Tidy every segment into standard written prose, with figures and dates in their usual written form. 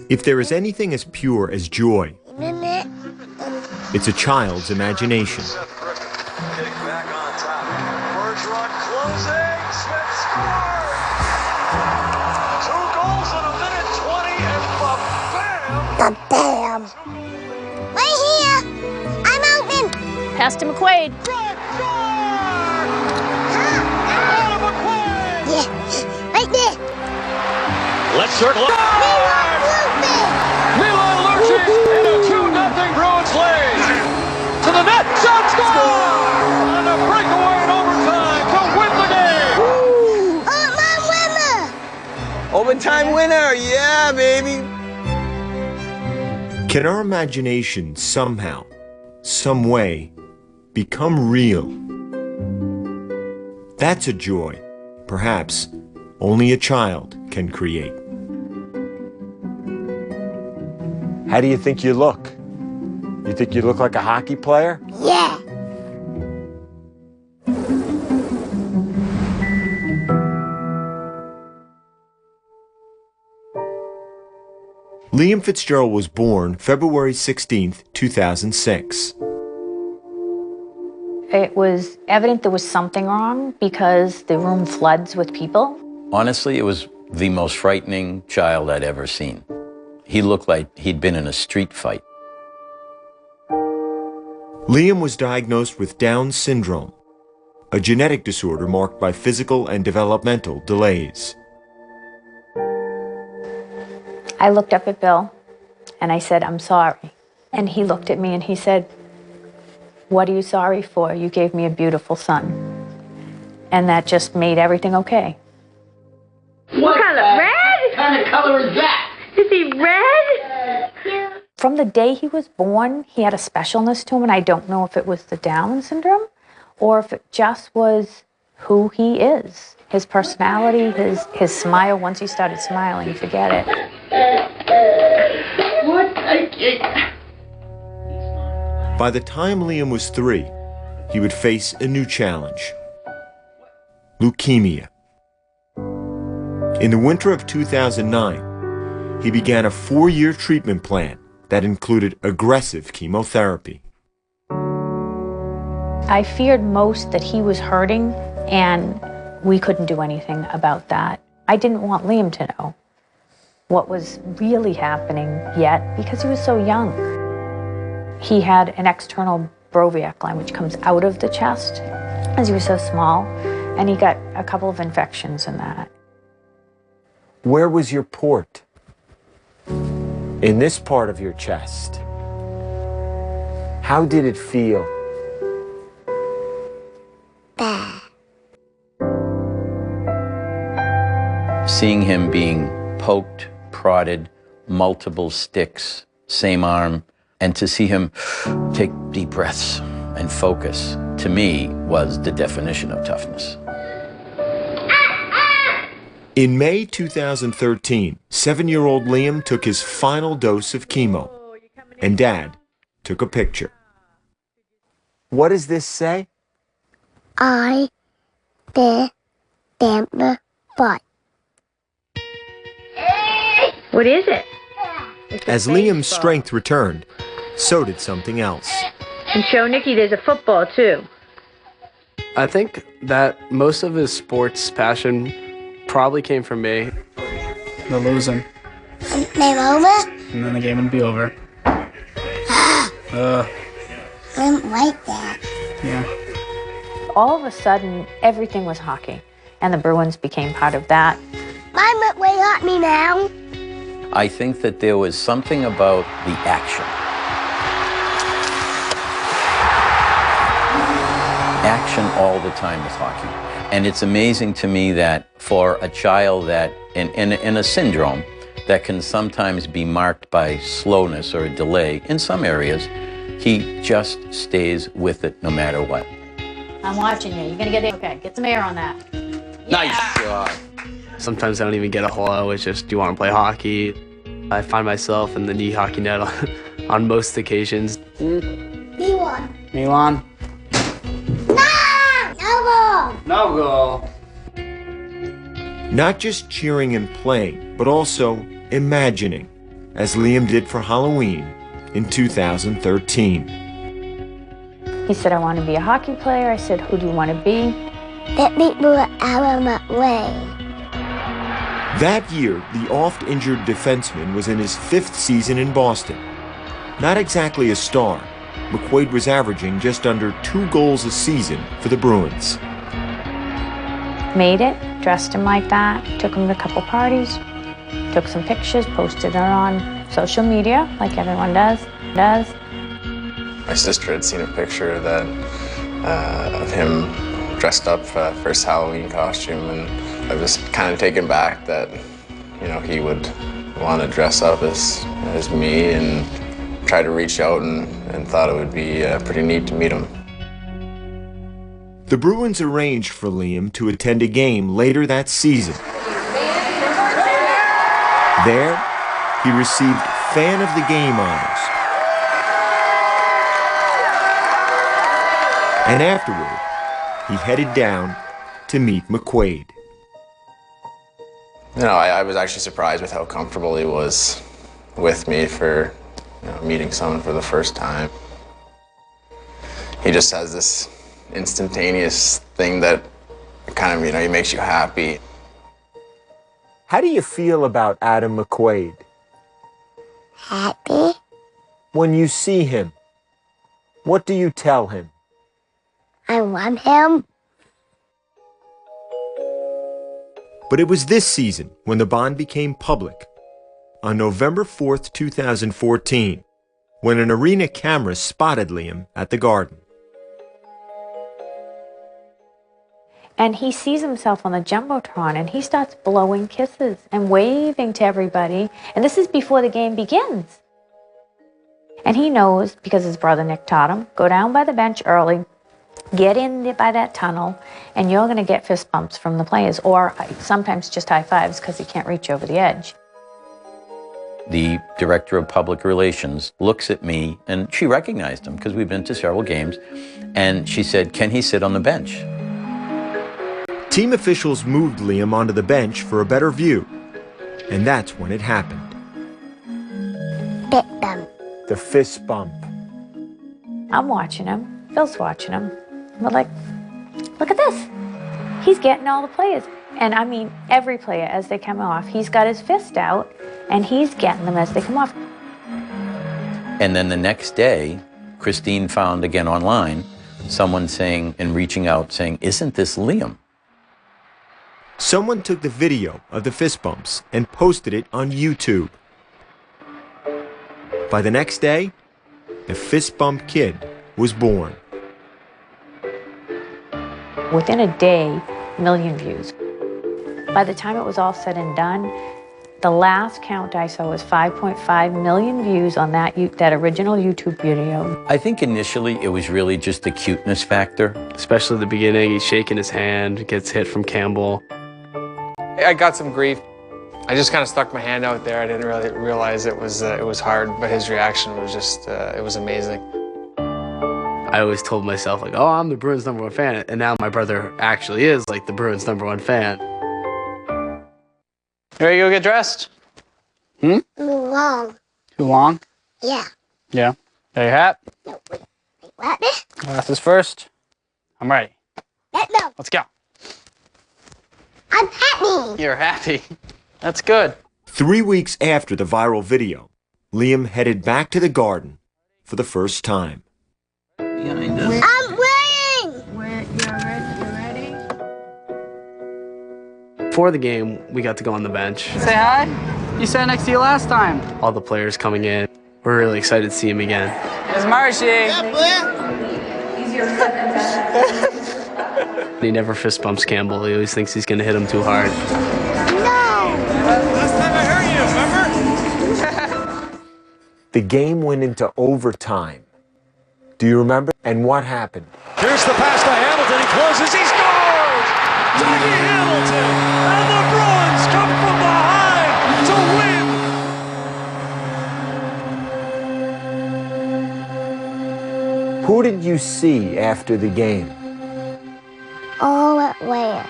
If there is anything as pure as joy, it's a child's imagination. Kick back on top. First run closing. Smith scores! 2 goals in a minute 20 and bam! Bam! Right here! I'm open! Pass to McQuaid. Yeah, right there! Let's circle up. Milan Lucic in a 2-0 Bruins lead. To the net. Shot score! On a breakaway in overtime to win the game. Overtime winner, yeah, baby. Can our imagination somehow, some way, become real? That's a joy, perhaps, only a child can create. How do you think you look? You think you look like a hockey player? Yeah! Liam Fitzgerald was born February 16, 2006. It was evident there was something wrong because the room floods with people. Honestly, it was the most frightening child I'd ever seen. He looked like he'd been in a street fight. Liam was diagnosed with Down syndrome, a genetic disorder marked by physical and developmental delays. I looked up at Bill and I said, "I'm sorry." And he looked at me and he said, "What are you sorry for? You gave me a beautiful son." And that just made everything okay. What color? Red? What kind of color is that? Is he red? From the day he was born, he had a specialness to him, and I don't know if it was the Down syndrome or if it just was who he is. His personality, his smile, once he started smiling, forget it. What? I can't. By the time Liam was 3, he would face a new challenge: leukemia. In the winter of 2009, he began a 4-year treatment plan that included aggressive chemotherapy. I feared most that he was hurting, and we couldn't do anything about that. I didn't want Liam to know what was really happening yet because he was so young. He had an external Broviac line, which comes out of the chest, as he was so small, and he got a couple of infections in that. Where was your port? In this part of your chest. How did it feel? Bad. Seeing him being poked, prodded, multiple sticks, same arm, and to see him take deep breaths and focus, to me, was the definition of toughness. In May 2013, 7-year-old Liam took his final dose of chemo, and Dad took a picture. What does this say? I did the fight. What is it? As Liam's strength returned, so did something else. And show Nikki there's a football too. I think that most of his sports passion probably came from me. The losing. Game over? And then the game would be over. I didn't like that. Yeah. All of a sudden, everything was hockey, and the Bruins became part of that. Mom way at me now. I think that there was something about the action. Action all the time with hockey. And it's amazing to me that for a child that, in a syndrome that can sometimes be marked by slowness or a delay in some areas, he just stays with it no matter what. I'm watching you. You're gonna get it. Okay, get some air on that. Nice shot. Sometimes I don't even get a whole lot. It's just, do you want to play hockey? I find myself in the knee hockey net on most occasions. Milan. Milan. No goal. No goal. Not just cheering and playing, but also imagining, as Liam did for Halloween in 2013. He said, I want to be a hockey player. I said, who do you want to be? Let me do it out of my way. That year, the oft-injured defenseman was in his 5th season in Boston. Not exactly a star, McQuaid was averaging just under 2 goals a season for the Bruins. Made it, dressed him like that, took him to a couple parties, took some pictures, posted it on social media, like everyone does. My sister had seen a picture that of him dressed up for his Halloween costume, and I was kind of taken back that, you know, he would want to dress up as me, and tried to reach out and thought it would be pretty neat to meet him. The Bruins arranged for Liam to attend a game later that season. There, he received Fan of the Game honors. And afterward, he headed down to meet McQuaid. You know, I was actually surprised with how comfortable he was with me for, you know, meeting someone for the first time. He just has this instantaneous thing that kind of, you know, he makes you happy. How do you feel about Adam McQuaid? Happy? When you see him, what do you tell him? I want him. But it was this season when the bond became public. On November 4th, 2014, when an arena camera spotted Liam at the Garden. And he sees himself on the Jumbotron, and he starts blowing kisses and waving to everybody. And this is before the game begins. And he knows, because his brother Nick taught him, go down by the bench early, get in by that tunnel, and you're going to get fist bumps from the players, or sometimes just high fives because he can't reach over the edge. The director of public relations looks at me, and she recognized him because we've been to several games, and she said, can he sit on the bench? Team officials moved Liam onto the bench for a better view, and that's when it happened. Bit them. The fist bump. I'm watching him. Phil's watching him. We're like, look at this. He's getting all the players. And I mean, every player as they come off, he's got his fist out, and he's getting them as they come off. And then the next day, Christine found again online someone saying and reaching out saying, isn't this Liam? Someone took the video of the fist bumps and posted it on YouTube. By the next day, the fist bump kid was born. Within a day, 1 million views. By the time it was all said and done, the last count I saw was 5.5 million views on that original YouTube video. I think initially it was really just the cuteness factor. Especially at the beginning, he's shaking his hand, gets hit from Campbell. I got some grief. I just kind of stuck my hand out there. I didn't really realize it was hard, but his reaction was just, it was amazing. I always told myself, like, oh, I'm the Bruins' #1 fan. And now my brother actually is, like, the Bruins' #1 fan. You ready to go get dressed? Too long. Too long? Yeah. Yeah. Got your hat? No, wait, what? Glasses first. I'm ready. No. Let's go. I'm happy. You're happy. That's good. 3 weeks after the viral video, Liam headed back to the Garden for the first time. I'm waiting. You're ready? Before the game, we got to go on the bench. Say hi. You sat next to you last time. All the players coming in. We're really excited to see him again. There's Marshy. He never fist bumps Campbell. He always thinks he's going to hit him too hard. No. Last time I heard you, remember? The game went into overtime. Do you remember? And what happened? Here's the pass to Hamilton. He closes. He scores! Dougie Hamilton! And the Bruins come from behind to win! Who did you see after the game? All at where?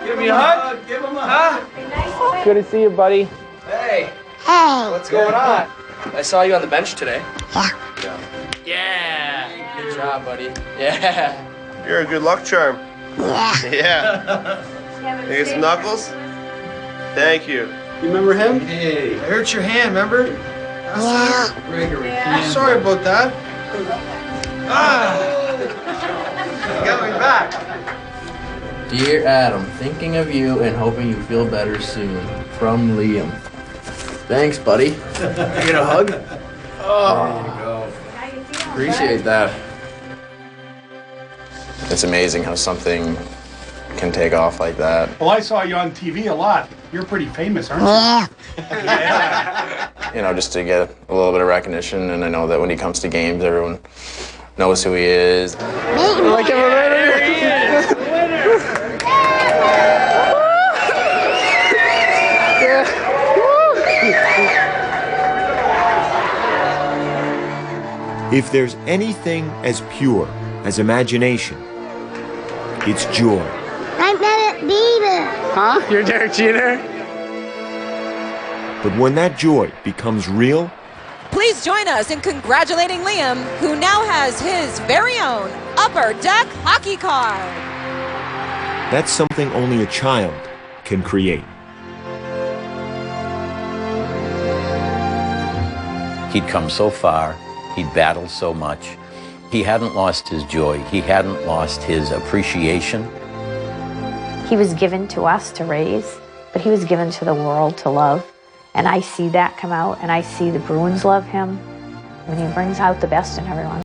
Give me a hug. Give him a hug. Good to see you, buddy. Hey, Hey. what's going on? I saw you on the bench today. Yeah. Yeah. Good job, buddy. Yeah. You're a good luck charm. Yeah. Yeah. You get some knuckles? Thank you. You remember him? Hey, I hurt your hand, remember? Yeah. Gregory. I'm sorry about that. You got me back. Dear Adam, thinking of you and hoping you feel better soon. From Liam. Thanks, buddy. Get a hug? Oh, there you go. Appreciate that. It's amazing how something can take off like that. Well, I saw you on TV a lot. You're pretty famous, aren't you? Yeah. You know, just to get a little bit of recognition, and I know that when he comes to games, everyone knows who he is. Like him already? There he is. If there's anything as pure as imagination, it's joy. I'm Derek Beaver. Huh? You're Derek Jeter? But when that joy becomes real, Please join us in congratulating Liam, who now has his very own Upper Deck hockey card. that's something only a child can create. He'd come so far. He'd battled so much. He hadn't lost his joy. He hadn't lost his appreciation. He was given to us to raise, but he was given to the world to love. And I see that come out, and I see the Bruins love him. I mean, he brings out the best in everyone.